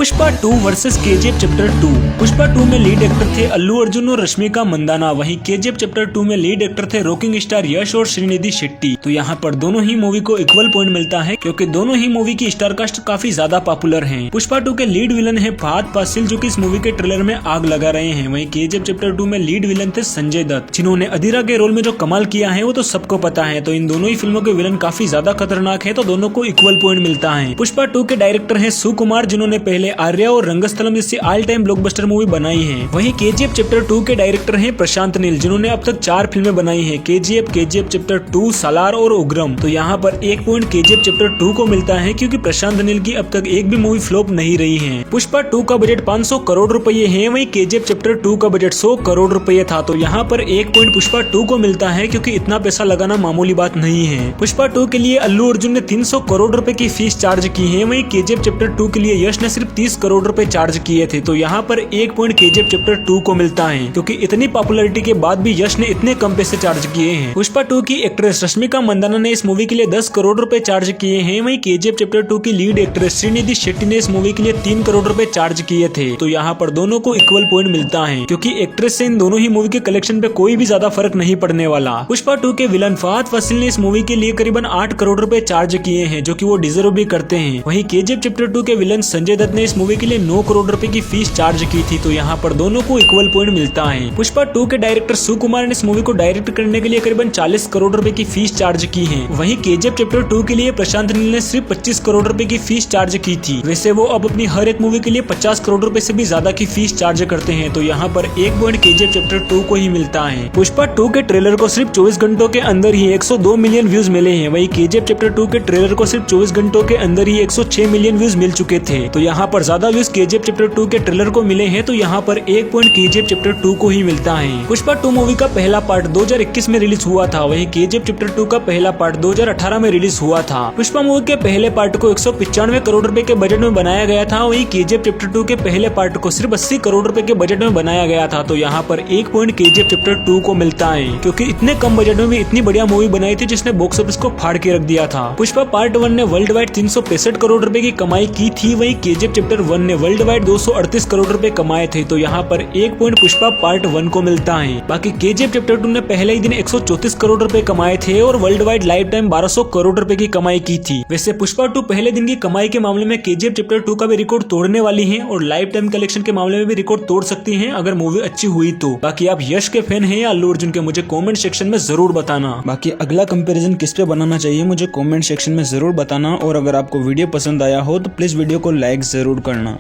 Pushpa 2 versus KGF chapter 2। Pushpa 2 में lead actor थे अल्लू अर्जुन और रश्मिका मंदाना, वहीं केजीएफ चैप्टर 2 में लीड एक्टर थे रॉकिंग स्टार यश और श्रीनिधि शेट्टी। तो यहाँ पर दोनों ही मूवी को इक्वल पॉइंट मिलता है क्योंकि दोनों ही मूवी की स्टार कास्ट काफी ज्यादा पॉपुलर है। पुष्पा 2 के लीड विलन है फहद फासिल, जो कि इस मूवी के ट्रेलर में आग लगा रहे हैं। वहीं केजीएफ चैप्टर 2 में लीड विलन थे संजय दत्त, जिन्होंने अधीरा के रोल में जो कमाल किया है वो तो सबको पता है। तो इन दोनों ही फिल्मों के विलन काफी ज्यादा खतरनाक है, तो दोनों को इक्वल पॉइंट मिलता है। पुष्पा 2 के डायरेक्टर है सुकुमार, जिन्होंने पहले आर्या और रंगस्थलम जैसी ऑल टाइम ब्लॉकबस्टर मूवी बनाई है। वहीं केजीएफ चैप्टर 2 के डायरेक्टर हैं प्रशांत नील, जिन्होंने अब तक 4 फिल्में बनाई हैं, केजीएफ चैप्टर 2, सालार और उग्रम। तो यहाँ पर 1 पॉइंट केजीएफ चैप्टर 2 को मिलता है क्योंकि प्रशांत नील की अब तक एक भी मूवी फ्लॉप नहीं रही है। पुष्पा 2 का बजट 500 करोड़ रुपए है, वहीं केजीएफ चैप्टर 2 का बजट 100 करोड़ रुपए था। तो यहाँ पर 1 पॉइंट पुष्पा 2 को मिलता है क्योंकि इतना पैसा लगाना मामूली बात नहीं है। पुष्पा 2 के लिए अल्लू अर्जुन ने 300 करोड़ रुपए की फीस चार्ज की है, वहीं केजीएफ चैप्टर 2 के लिए यश ने सिर्फ 30 करोड़ रुपए चार्ज किए थे। तो यहाँ पर 1 पॉइंट केजीएफ चैप्टर 2 को मिलता है क्योंकि इतनी पॉपुलैरिटी के बाद भी यश ने इतने कम पैसे चार्ज किए हैं। पुष्पा 2 की एक्ट्रेस रश्मिका मंदाना ने इस मूवी के लिए 10 करोड़ रुपए चार्ज किए हैं, वहीं केजीएफ चैप्टर 2 की लीड एक्ट्रेस श्रीनिधि शेट्टी ने इस मूवी के लिए 3 करोड़ रुपए चार्ज किए थे। तो यहाँ पर दोनों को इक्वल पॉइंट मिलता है क्योंकि एक्ट्रेस से इन दोनों ही मूवी के कलेक्शन पे कोई भी ज्यादा फर्क नहीं पड़ने वाला। पुष्पा 2 के विलन फहद फासिल ने इस मूवी के लिए करीबन 8 करोड़ रुपए चार्ज किए हैं, जो कि वो डिजर्व भी करते हैं। वहीं केजीएफ चैप्टर 2 के विलन संजय दत्त ने इस मूवी के लिए 9 करोड़ रुपए की फीस चार्ज की थी। तो यहाँ पर दोनों को इक्वल पॉइंट मिलता है। पुष्पा 2 के डायरेक्टर सुकुमार ने इस मूवी को डायरेक्ट करने के लिए करीबन 40 करोड़ रुपए की फीस चार्ज की है। वहीं केजीएफ चैप्टर 2 के लिए प्रशांत नील ने सिर्फ 25 करोड़ रुपए की फीस चार्ज की थी। वैसे वो अब अपनी हर एक मूवी के लिए 50 करोड़ रुपए से भी ज्यादा की फीस चार्ज करते हैं। तो यहाँ पर 1 पॉइंट केजीएफ चैप्टर 2 को ही मिलता है। पुष्पा 2 के ट्रेलर को सिर्फ 24 घंटों के अंदर ही 102 मिलियन व्यूज मिले हैं, वहीं केजीएफ चैप्टर 2 के ट्रेलर को सिर्फ 24 घंटों के अंदर ही 106 मिलियन व्यूज मिल चुके थे। तो यहाँ पर ज्यादा व्यूज केजीएफ चैप्टर 2 के ट्रेलर को मिले हैं, तो यहाँ पर 1 पॉइंट केजीएफ चैप्टर 2 को ही मिलता है। पुष्पा 2 मूवी का पहला पार्ट 2021 में रिलीज हुआ था, वहीं केजीएफ चैप्टर 2 का पहला पार्ट 2018 में रिलीज हुआ था। पुष्पा मूवी के पहले पार्ट को 195 करोड़ रुपए के बजट में बनाया गया था, वहीं केजीएफ चैप्टर 2 के पहले पार्ट को सिर्फ 80 करोड़ रुपए के बजट में बनाया गया था। तो यहाँ पर 1 पॉइंट केजीएफ चैप्टर 2 को मिलता है क्योंकि इतने कम बजट में भी इतनी बढ़िया मूवी बनाई थी जिसने बॉक्स ऑफिस को फाड़ के रख दिया था। पुष्पा पार्ट 1 ने वर्ल्ड वाइड 365 करोड़ रुपए की कमाई की थी, वहीं केजीएफ चैप्टर 1 ने वर्ल्ड वाइड 238 करोड़ रुपए कमाए थे। तो यहाँ पर 1 पॉइंट पुष्पा पार्ट 1 को मिलता है। बाकी केजीएफ चैप्टर 2 ने पहले ही दिन 134 करोड़ रुपए कमाए थे और world wide life time 1200 crore रुपए की कमाई की थी। वैसे पुष्पा 2 पहले दिन की कमाई के मामले में केजीएफ चैप्टर 2 का भी रिकॉर्ड तोड़ने वाली है और लाइफ टाइम कलेक्शन के मामले में भी रिकॉर्ड तोड़ सकती है अगर मूवी अच्छी हुई तो। बाकी आप यश के फैन हैं या अल्लू अर्जुन के, मुझे कमेंट सेक्शन में जरूर बताना। बाकी अगला कंपैरिजन किस पे बनाना चाहिए मुझे कमेंट सेक्शन में जरूर बताना, और अगर आपको वीडियो पसंद आया हो तो प्लीज वीडियो को लाइक जरूर करना।